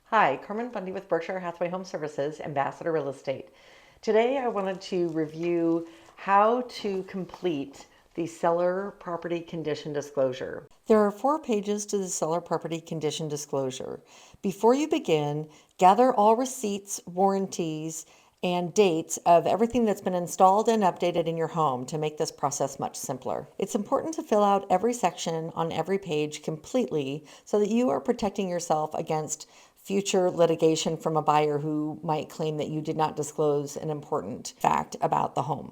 Hi, Carmen Bunde with Berkshire Hathaway Home Services, Ambassador Real Estate. Today I wanted to review how to complete the seller property condition disclosure. There are 4 pages to the seller property condition disclosure. Before you begin, gather all receipts, warranties, and dates of everything that's been installed and updated in your home to make this process much simpler. It's important to fill out every section on every page completely so that you are protecting yourself against future litigation from a buyer who might claim that you did not disclose an important fact about the home.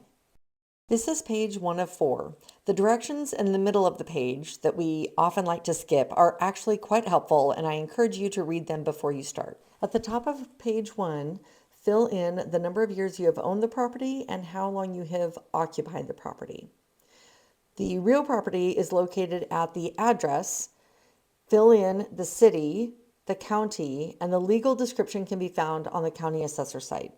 This is page 1 of 4. The directions in the middle of the page that we often like to skip are actually quite helpful, and I encourage you to read them before you start. At the top of page 1, fill in the number of years you have owned the property and how long you have occupied the property. The real property is located at the address. Fill in the city, the county, and the legal description can be found on the county assessor site.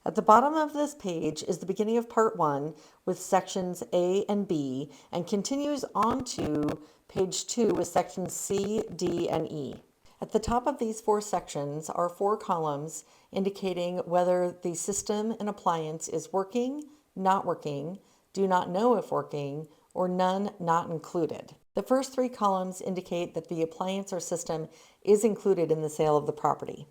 At the bottom of this page is the beginning of part 1 with sections A and B and continues on to page 2 with sections C, D, and E. At the top of these 4 sections are 4 columns indicating whether the system and appliance is working, not working, do not know if working, or none not included. The first 3 columns indicate that the appliance or system is included in the sale of the property.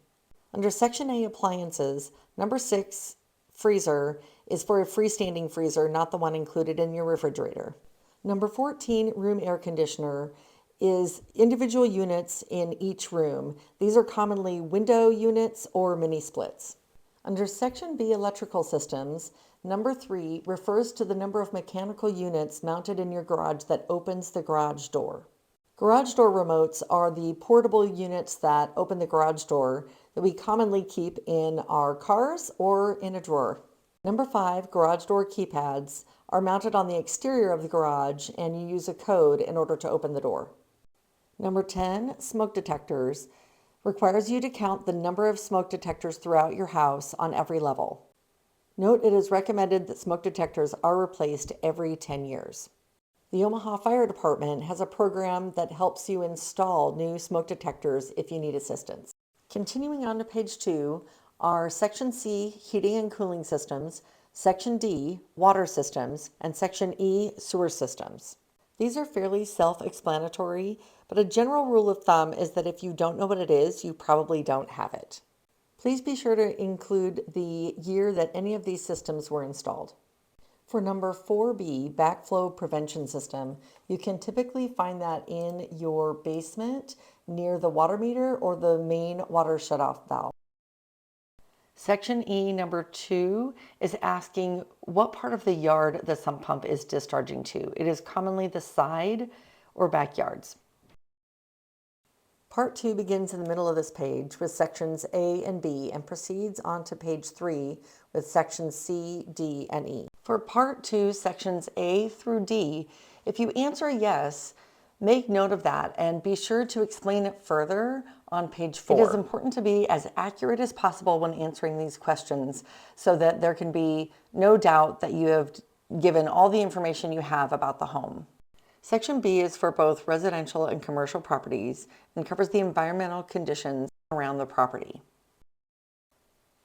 Under Section A, Appliances, number 6, Freezer, is for a freestanding freezer, not the one included in your refrigerator. Number 14, Room Air Conditioner, is individual units in each room. These are commonly window units or mini splits. Under Section B, Electrical Systems, number 3 refers to the number of mechanical units mounted in your garage that opens the garage door. Garage door remotes are the portable units that open the garage door that we commonly keep in our cars or in a drawer. Number 5, garage door keypads are mounted on the exterior of the garage and you use a code in order to open the door. Number 10, smoke detectors, requires you to count the number of smoke detectors throughout your house on every level. Note it is recommended that smoke detectors are replaced every 10 years. The Omaha Fire Department has a program that helps you install new smoke detectors if you need assistance. Continuing on to page 2 are Section C, Heating and Cooling Systems, Section D, Water Systems, and Section E, Sewer Systems. These are fairly self-explanatory, but a general rule of thumb is that if you don't know what it is, you probably don't have it. Please be sure to include the year that any of these systems were installed. For number 4B, backflow prevention system, you can typically find that in your basement near the water meter or the main water shutoff valve. Section E, number 2, is asking what part of the yard the sump pump is discharging to. It is commonly the side or backyards. Part 2 begins in the middle of this page with sections A and B and proceeds on to page 3 with sections C, D, and E. For Part 2, sections A through D, if you answer yes, make note of that and be sure to explain it further on page 4. It is important to be as accurate as possible when answering these questions so that there can be no doubt that you have given all the information you have about the home. Section B is for both residential and commercial properties and covers the environmental conditions around the property.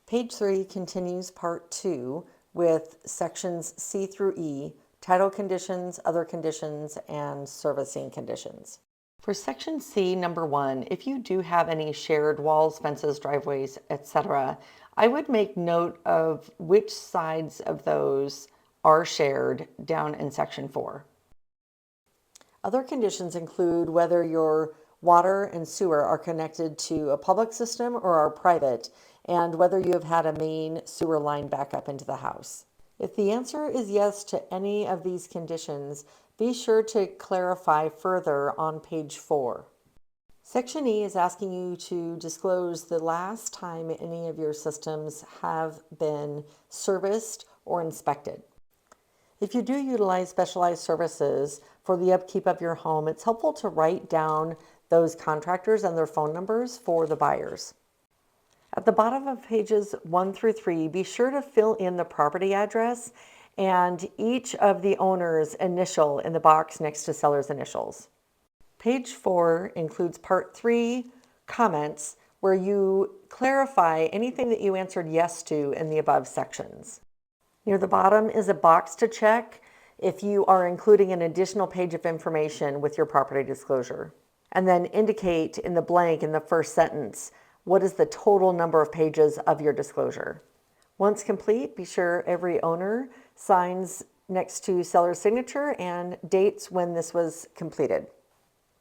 Page 3 continues Part 2 with sections C through E, title conditions, other conditions, and servicing conditions. For Section C, number 1, if you do have any shared walls, fences, driveways, etc., I would make note of which sides of those are shared down in Section 4. Other conditions include whether your water and sewer are connected to a public system or are private, and whether you have had a main sewer line back up into the house. If the answer is yes to any of these conditions, be sure to clarify further on page 4. Section E is asking you to disclose the last time any of your systems have been serviced or inspected. If you do utilize specialized services for the upkeep of your home, it's helpful to write down those contractors and their phone numbers for the buyers. At the bottom of pages 1 through 3, be sure to fill in the property address and each of the owner's initial in the box next to seller's initials. Page 4 includes Part 3, comments where you clarify anything that you answered yes to in the above sections. Near the bottom is a box to check if you are including an additional page of information with your property disclosure. And then indicate in the blank in the first sentence, what is the total number of pages of your disclosure? Once complete, be sure every owner signs next to seller's signature and dates when this was completed.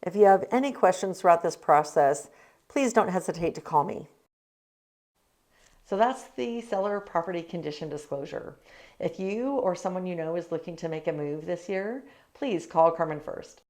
If you have any questions throughout this process, please don't hesitate to call me. So that's the seller property condition disclosure. If you or someone you know is looking to make a move this year, please call Carmen first.